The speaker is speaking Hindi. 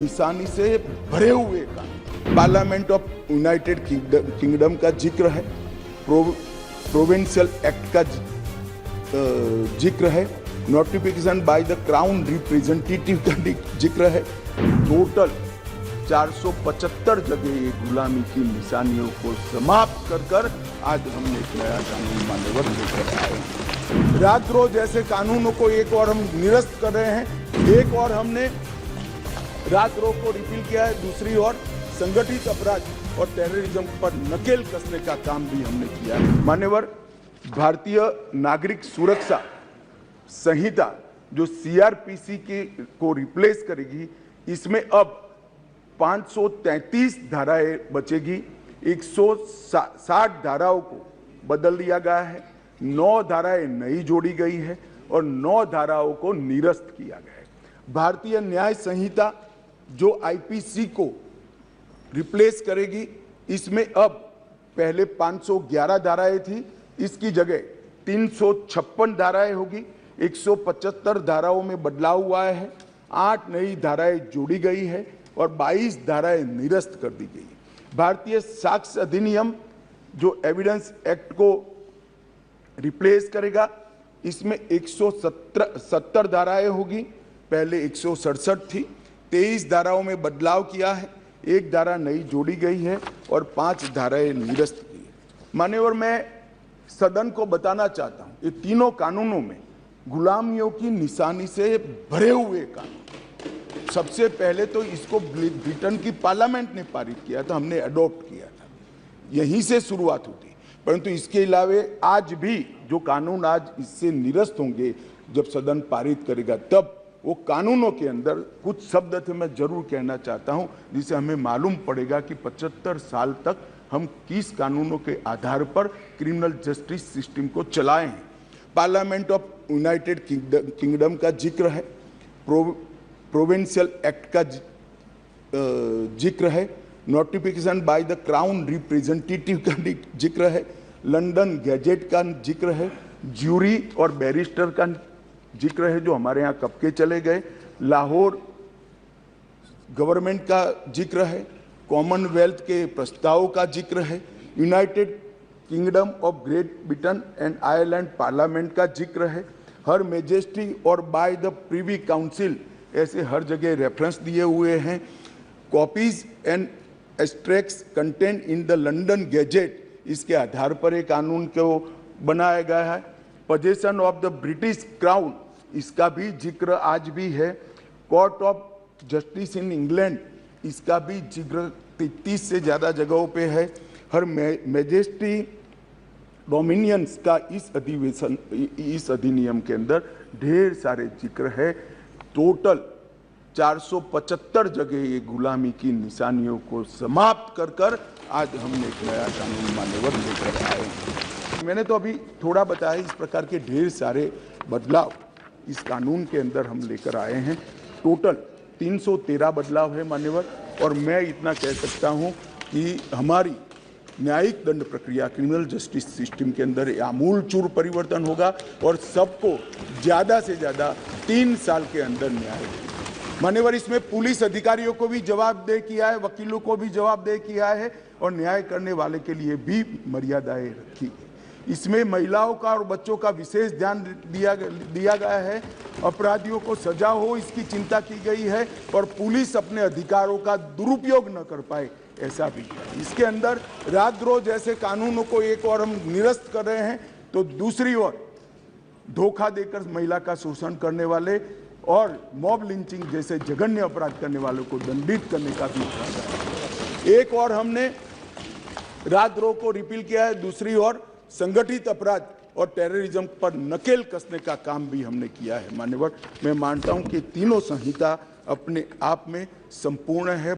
निशानी से भरे हुए कानून। पार्लियामेंट ऑफ यूनाइटेड किंगडम का जिक्र है, प्रोविंशियल एक्ट का जिक्र है, notification by the crown representative का जिक्र है। टोटल 475 जगह ये गुलामी की निशानियों को समाप्त कर आज हमने एक नया कानून मान्यवर लेकर आए हैं। रात रोज ऐसे कानूनों को एक और हम निरस्त कर रहे हैं, एक और हमने रात रोज को रिपील किया है, दूसरी ओर संगठित अपराध और टेररिज्म पर नकेल कसने का काम भी हमने किया है। मान्यवर, भारतीय नागरिक सुरक्षा संहिता जो सीआरपीसी को रिप्लेस करेगी, इसमें अब 533 धाराएं बचेगी, 160 धाराओं को बदल दिया गया है, 9 धाराएं नई जोड़ी गई है और 9 धाराओं को निरस्त किया गया है। भारतीय न्याय संहिता जो आईपीसी को रिप्लेस करेगी, इसमें अब पहले 511 धाराएं थी, इसकी जगह 356 धाराएं होगी, 175 धाराओं में बदलाव हुआ है, 8 नई धाराएं जोड़ी गई है और 22 धाराएं निरस्त कर दी गई। भारतीय साक्ष्य अधिनियम जो एविडेंस एक्ट को रिप्लेस करेगा, इसमें 170 धाराएं होगी, पहले 167 थी, 23 धाराओं में बदलाव किया है, 1 धारा नई जोड़ी गई है और 5 धाराएं निरस्त की है। मान्यवर, मैं सदन को बताना चाहता हूं, ये तीनों कानूनों में गुलामियों की निशानी से भरे हुए कानून। सबसे पहले तो इसको ब्रिटेन की पार्लियामेंट ने पारित किया था, हमने अडॉप्ट किया था, यहीं से शुरुआत होती। परंतु इसके अलावा आज भी जो कानून आज इससे निरस्त होंगे, जब सदन पारित करेगा, तब वो कानूनों के अंदर कुछ शब्द थे मैं जरूर कहना चाहता हूं, जिससे हमें मालूम पड़ेगा कि 75 साल तक हम किस कानूनों के आधार पर क्रिमिनल जस्टिस सिस्टम को चलाए हैं। पार्लियामेंट ऑफ यूनाइटेड किंगडम का जिक्र है, प्रोविंशियल एक्ट का जिक्र है, notification by the crown representative का जिक्र है, लंदन गैजेट का जिक्र है, ज्यूरी और बैरिस्टर का जिक्र है जो हमारे यहाँ कब के चले गए, लाहौर गवर्नमेंट का जिक्र है, कॉमनवेल्थ के प्रस्ताव का जिक्र है, United kingdom of great Britain and Ireland parliament का जिक्र है, हर मेजेस्टी और बाय द प्रीवी काउंसिल, ऐसे हर जगह रेफरेंस दिए हुए हैं। Copies and extracts content in the London gadget, इसके आधार पर एक कानून को बनाया गया है। Possession of the British crown, इसका भी जिक्र आज भी है। Court of justice in England, इसका भी जिक्र 33 से ज़्यादा जगहों पे है। हर मैजेस्टी डोमिनियंस का इस अधिनियम के अंदर ढेर सारे जिक्र है। टोटल 475 जगह ये गुलामी की निशानियों को समाप्त कर आज हमने एक नया कानून मान्यवर लेकर आए हैं। मैंने तो अभी थोड़ा बताया, इस प्रकार के ढेर सारे बदलाव इस कानून के अंदर हम लेकर आए हैं। टोटल 313 बदलाव है मान्यवर, और मैं इतना कह सकता हूं कि हमारी न्यायिक दंड प्रक्रिया क्रिमिनल जस्टिस सिस्टम के अंदर आमूलचूल परिवर्तन होगा और सबको ज़्यादा से ज़्यादा 3 साल के अंदर न्याय देगा। मान्यवर, इसमें पुलिस अधिकारियों को भी जवाबदेह किया है, वकीलों को भी जवाबदेह किया है और न्याय करने वाले के लिए भी मर्यादाएं रखी। इसमें महिलाओं का और बच्चों का विशेष ध्यान दिया गया है। अपराधियों को सजा हो, इसकी चिंता की गई है और पुलिस अपने अधिकारों का दुरुपयोग न कर पाए, ऐसा भी है। इसके अंदर रात रोज ऐसे कानूनों को एक और हम निरस्त कर रहे हैं, तो दूसरी ओर धोखा देकर महिला का शोषण करने वाले और मॉब लिंचिंग जैसे जघन्य अपराध करने वालों को दंडित करने का भी इरादा है। एक और हमने रात रोज को रिपील किया है, दूसरी ओर संगठित अपराध और टेररिज्म पर नकेल कसने का काम भी हमने किया है। मान्यवर, मैं मानता हूं कि तीनों संहिता अपने आप में संपूर्ण है।